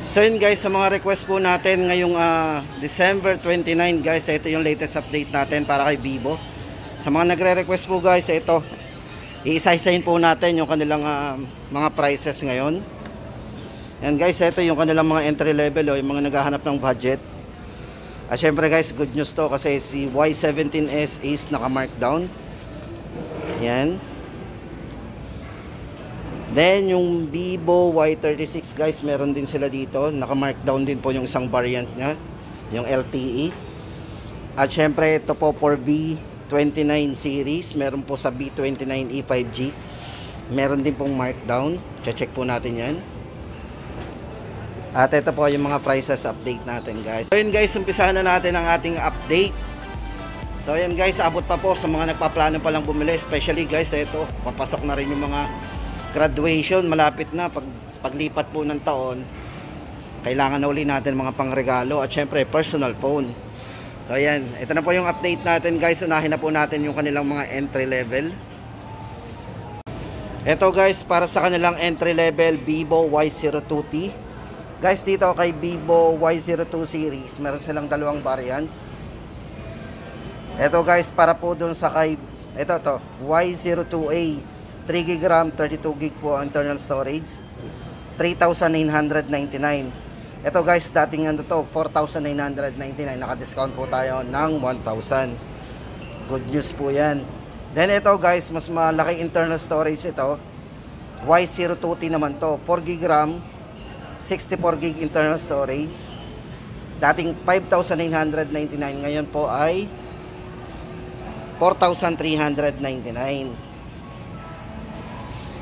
So yun guys, sa mga request po natin ngayong December 29 guys, ito yung latest update natin para kay Vivo. Sa mga nagre-request po guys, ito iisa-isahin po natin yung kanilang mga prices ngayon. Yan guys, ito yung kanilang mga entry level o yung mga naghahanap ng budget. At syempre guys, good news to kasi si Y17S is naka-markdown. Yan. Then yung Vivo Y36 guys, meron din sila dito, naka-markdown din po yung isang variant nya, yung LTE. At syempre ito po for V29 series, meron po sa V29e 5G, meron din pong markdown. Check po natin yan. At ito po yung mga prices update natin guys. So yun guys, umpisahan na natin ang ating update. So yan guys, abot pa po sa mga nagpaplano pa lang bumili, especially guys, ito papasok na rin yung mga graduation, malapit na. Paglipat po ng taon, kailangan na uli natin mga pangregalo at syempre personal phone. So ayan, ito na po yung update natin guys. Unahin na po natin yung kanilang mga entry level. Ito guys, para sa kanilang entry level Vivo Y02T guys. Dito kay Vivo Y02 series, meron silang dalawang variants. Ito guys, para po dun sa kay ito Y02A, 3GB RAM, 32GB po ang internal storage, 3,999. Ito guys, dating ano to, 4,999. Naka-discount po tayo ng 1,000. Good news po yan. Then ito guys, mas malaki internal storage ito. Y02T naman to, 4GB RAM, 64GB internal storage. Dating 5,999, ngayon po ay 4,399.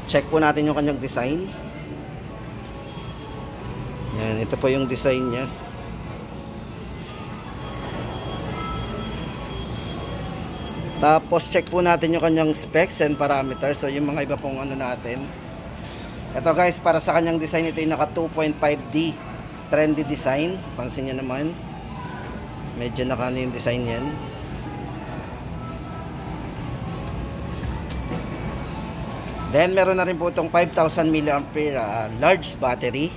Check po natin yung kanyang design. Yan, ito po yung design niya. Tapos check po natin yung kanyang specs and parameters. So yung mga iba pong ano natin. Ito guys, para sa kanyang design, ito yung naka 2.5D trendy design. Pansin niyo naman, medyo naka ano yung design yan. Then meron na rin po itong 5,000 mAh large battery.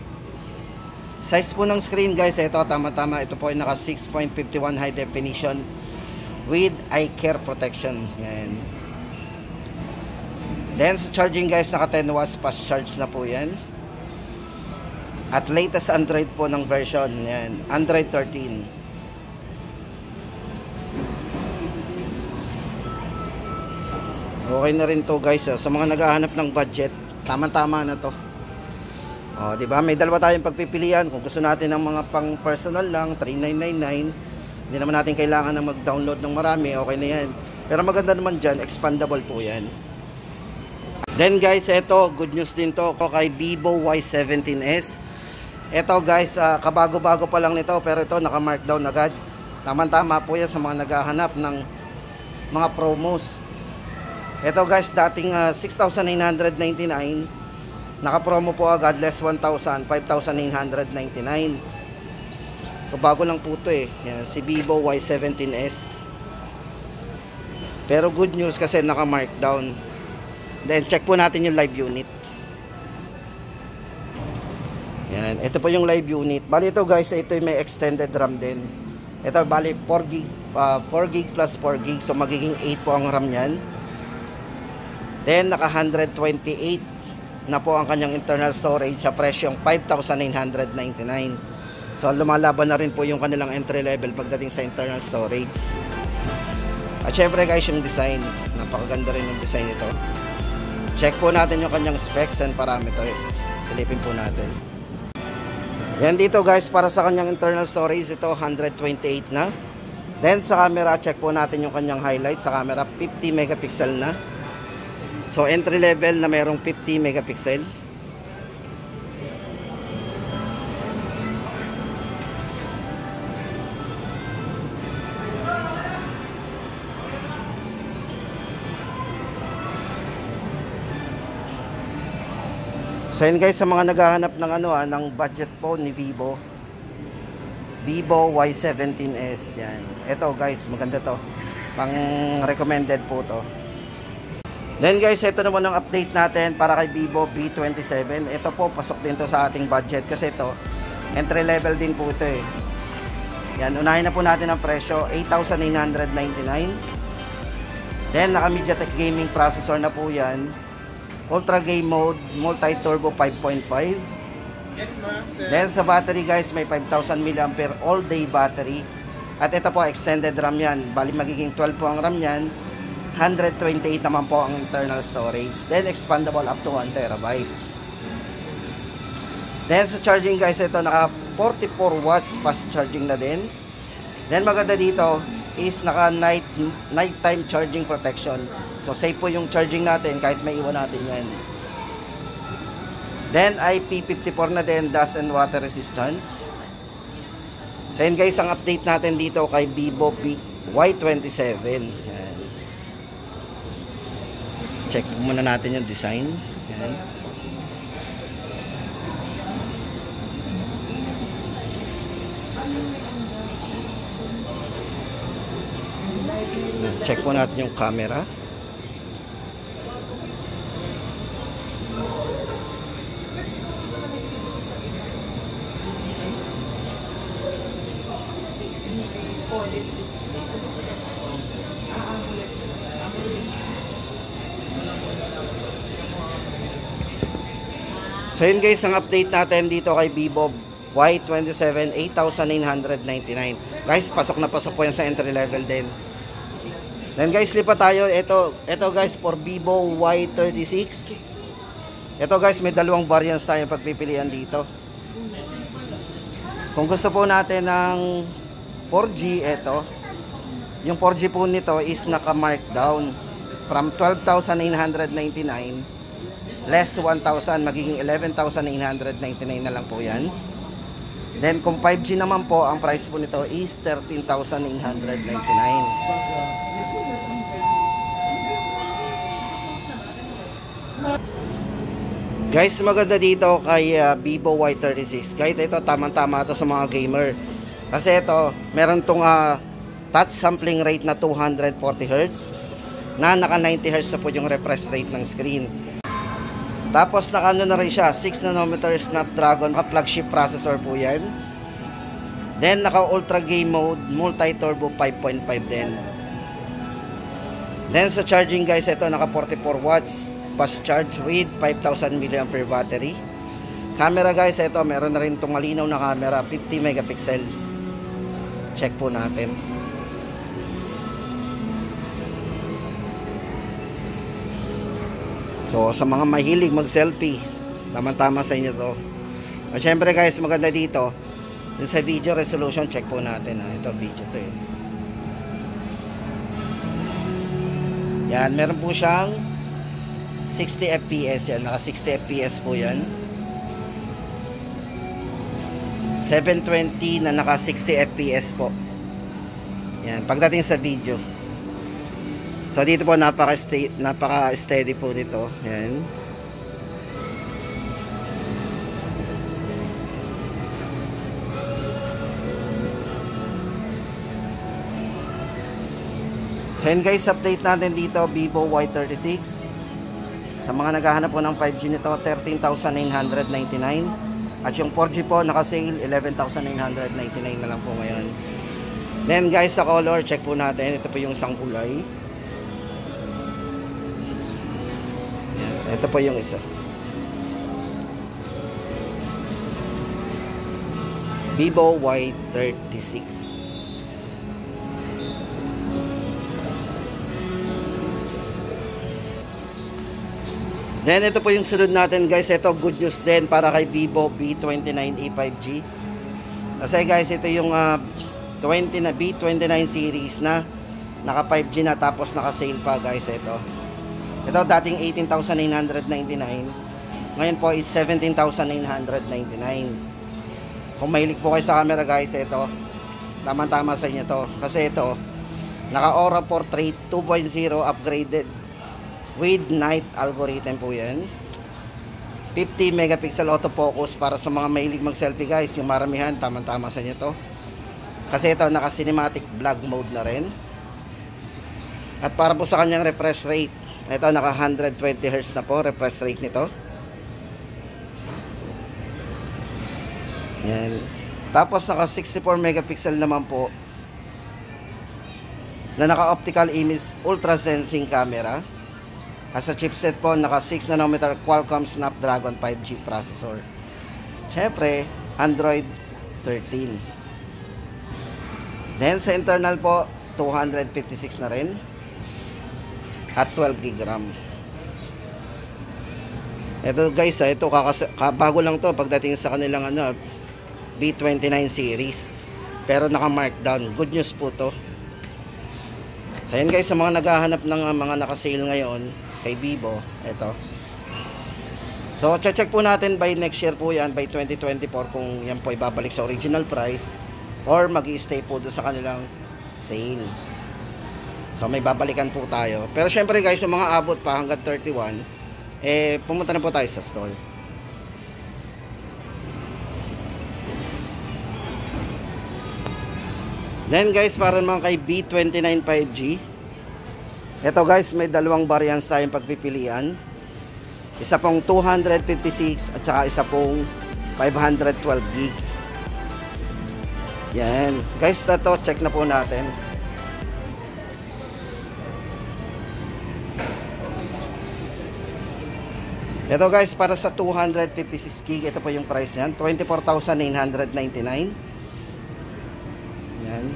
Size po ng screen guys, ito tama-tama, ito po ay naka 6.51 high definition with eye care protection. Yan. Then sa charging guys, naka 10 watts fast charge na po yan. At latest Android po ng version, yan, Android 13. Okay na rin to guys, sa mga naghahanap ng budget, tama-tama na to. Oh, di ba? May dalawa tayong pagpipilian. Kung gusto natin ng mga pang personal lang, 3,999. Hindi naman natin kailangan na mag-download ng marami, okay na yan. Pero maganda naman dyan, expandable po yan. Then guys, eto, good news din to kay Vivo Y17S. Eto guys, kabago-bago pa lang nito, pero ito naka-markdown agad. Tama-tama po yan sa mga naghahanap ng mga promos. Ito guys, dating 6,999, naka-promo po agad, less 1,000, 5,999. So bago lang po ito eh. Yan, si Vivo Y17S. Pero good news kasi naka-markdown. Then check po natin yung live unit. Yan, ito po yung live unit. Bali ito guys, ito yung may extended RAM din. Ito bali 4GB, 4GB plus 4GB. So magiging 8 po ang RAM niyan. Then naka 128 na po ang kanyang internal storage sa presyong 5,999. So lumalaban na rin po yung kanilang entry level pagdating sa internal storage. At syempre guys, yung design, napakaganda rin yung design nito. Check po natin yung kanyang specs and parameters. Silipin po natin. Yan dito guys, para sa kanyang internal storage, ito 128 na. Then sa camera, check po natin yung kanyang highlights. Sa camera, 50 megapixel na. So entry level na merong 50 megapixel. So yun guys, sa mga naghahanap ng ng budget phone ni Vivo Y17S, yan. Ito guys, maganda to. Pang recommended po to. Then guys, ito naman ang update natin para kay Vivo V27. Ito po, pasok din to sa ating budget kasi ito Entry level din po ito eh. Yan, unahin na po natin ang presyo, 8,999. Then, naka MediaTek gaming processor na po yan. Ultra game mode, multi-turbo 5.5. Yes, ma'am. Then, sa battery guys, may 5,000 mAh all-day battery. At ito po, extended RAM yan. Bali, magiging 12 po ang RAM yan. 128 naman po ang internal storage. Then, expandable up to 1 TB. Then, sa charging guys, ito naka 44 watts fast charging na din. Then, maganda dito is naka nighttime charging protection. So, safe po yung charging natin kahit may iwan natin yan. Then, IP54 na din, dust and water resistant. So, yun guys, ang update natin dito kay Vivo Y27. Yan. Check muna natin yung design. Yan. Check po natin yung camera. So yun guys, ang update natin dito kay Vivo Y27, 8,999. Guys, pasok na pasok po yan sa entry level din. Then guys, lipat tayo. Ito guys, for Vivo Y36. Ito guys, may dalawang variants tayo pagpipilian dito. Kung gusto po natin ng 4G, ito. Yung 4G po nito is naka-markdown. From 12,999 less 1,000, magiging 11,999 na lang po yan. Then kung 5G naman po, ang price po nito is 13,999. Guys, maganda dito kay Vivo Y36. Kahit ito, tamang-tama ito sa mga gamer. Kasi ito, meron itong touch sampling rate na 240Hz na naka 90Hz na po yung refresh rate ng screen. Tapos naka ano na rin siya, 6nm Snapdragon, naka flagship processor po yan. Then naka ultra game mode, multi-turbo 5.5 din. Then sa charging guys, ito naka 44 watts fast charge with 5,000 mAh battery. Camera guys, ito meron na rin itong malinaw na camera, 50 megapixel. Check po natin. So sa mga mahilig mag-selfie, tama-tama sa inyo to. At syempre guys, maganda dito, sa video resolution, check po natin. Ito video to eh. Yan, meron po siyang 60 fps yan, naka 60 fps po yan. 720 na naka 60 fps po. Yan, pagdating sa video. So dito po napaka-steady po dito. Yan. So yun guys, update natin dito Vivo Y36. Sa mga naghahanap po ng 5G nito, 13,999. At yung 4G po naka-sale, 11,999 na lang po ngayon. Then guys, sa color, check po natin. Ito po yung isang kulay. Ito po yung isa. Vivo Y36. Then ito po yung sunod natin guys. Ito good news din para kay Vivo V29e 5G. Kasi guys, ito yung V29 series na naka 5G na tapos naka sale pa guys. Ito dating 18,999. Ngayon po is 17,999. Kung mahilig po kayo sa camera guys, ito tama-tama sa inyo to. Kasi ito naka Aura Portrait 2.0 upgraded with night algorithm po yan. 50 megapixel autofocus para sa mga mahilig mag selfie guys. Yung maramihan, tama-tama sa inyo to. Kasi ito naka cinematic vlog mode na rin. At para po sa kanyang refresh rate, ito naka 120Hz na po refresh rate nito. Yan. Tapos naka 64 megapixel naman po na naka optical image ultra sensing camera. As a chipset po, naka 6 nanometer Qualcomm Snapdragon 5G processor. Syempre, Android 13. Then sa internal po, 256 na rin at 12 GB RAM. Ito guys, ito bago lang to pagdating sa kanilang B29 series. Pero naka markdown. Good news po to. So yun guys, sa mga naghahanap ng mga naka-sale ngayon kay Vivo, ito. So check po natin by next year po yan, by 2024, kung yan po ibabalik sa original price or mag-i-stay po doon sa kanilang sale. So may babalikan po tayo. Pero syempre guys, yung mga abot pa hanggang 31, pumunta na po tayo sa store. Then guys, para naman kay B29 5G, ito guys, may dalawang variants tayong pagpipilian. Isa pong 256 at saka isa pong 512 gig. Yan guys, ito check na po natin. Ito guys, para sa 256 gig, ito po yung price niyan, 24,999. Yan.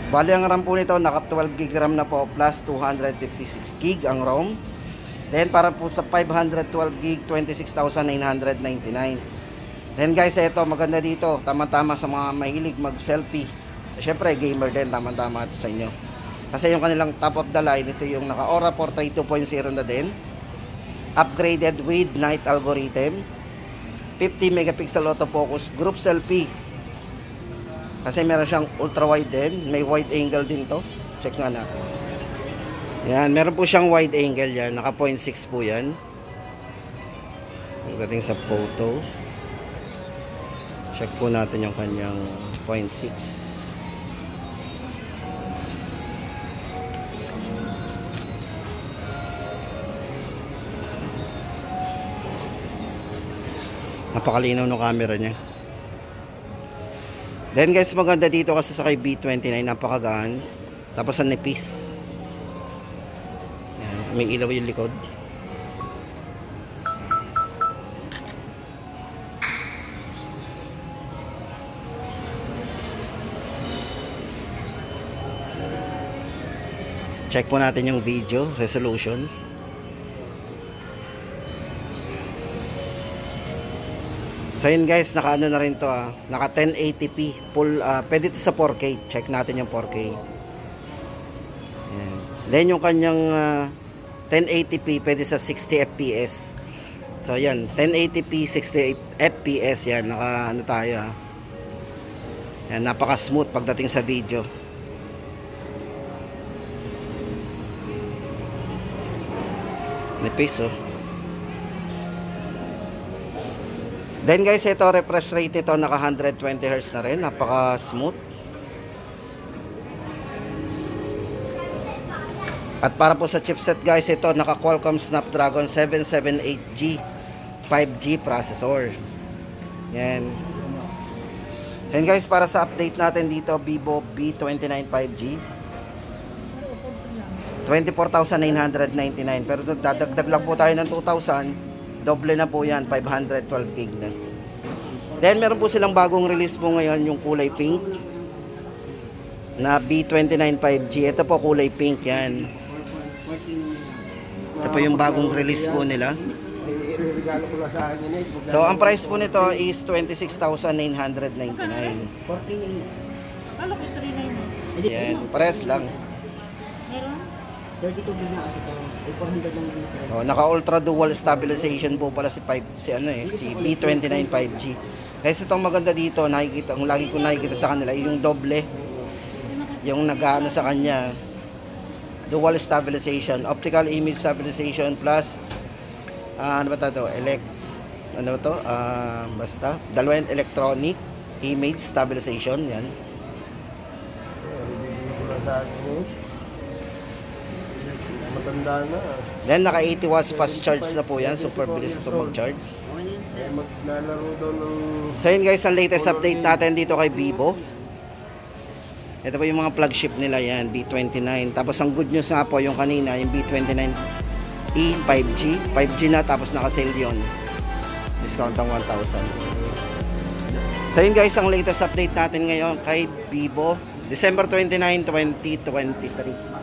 Bali ang RAM po nito, naka 12 gig RAM na po plus 256 gig ang ROM. Then para po sa 512 gig, 26,999. Then guys, ito maganda dito, tama-tama sa mga mahilig mag-selfie. Syempre gamer din, tama-tama ito sa inyo. Kasi yung kanilang top of the line, ito yung naka Aura Portrait 2.0 na din. Upgraded with night algorithm. 50 megapixel autofocus group selfie. Kasi meron siyang ultra wide din, may wide angle din to. Check nga natin. Yan, meron po siyang wide angle yan, naka 0.6 po yan. Pagdating sa photo, check po natin yung kanyang 0.6. Napakalinaw ng camera niya. Then guys, maganda dito kasi sa kay B29, napakagaan. Tapos ang nipis. Yan, may ilaw yung likod. Check po natin yung video resolution. So yun guys, naka ano na rin to naka 1080p full, pwede ito sa 4K. Check natin yung 4K. Yan. Then yung kanyang 1080p pwede sa 60 fps. So yan, 1080p 60 fps yan, naka ano tayo yan, napaka smooth pagdating sa video. Nipis Then guys, ito refresh rate nito naka 120 Hz na rin, napaka smooth. At para po sa chipset guys, ito naka Qualcomm Snapdragon 778G 5G processor. Yan. Then guys, para sa update natin dito, Vivo B29 5G 24,999. Pero dadagdag lang po tayo ng 2,000. Doble na po yan, 512 gig na. Then meron po silang bagong release po ngayon, yung kulay pink na B29 5G. Ito po kulay pink yan. Ito po yung bagong release po nila. So ang price po nito is 26,999. Yan, price lang. 32 gig na kasi ito. 400 lang dito. Oh, naka ultra dual stabilization po pala si B29 5G. Kasi itong maganda dito, nakikita, ang lagi ko nakikita sa kanila, yung doble. Yung nag-aano sa kanya, dual stabilization, optical image stabilization plus ano ba ito? Basta dalawang electronic image stabilization, yan. Matanda na. Then naka 80 watts fast charge na po yan, super bilis ito mag-charge. yan, sir. Maglalaro daw ng... So yun guys, ang latest update natin dito kay Vivo. Ito po yung mga flagship nila yan, B29. Tapos ang good news nga po, yung kanina, yung B29e 5G. 5G na, tapos naka-sale yun. Discount ang 1,000. So yun guys, ang latest update natin ngayon kay Vivo. December 29, 2023.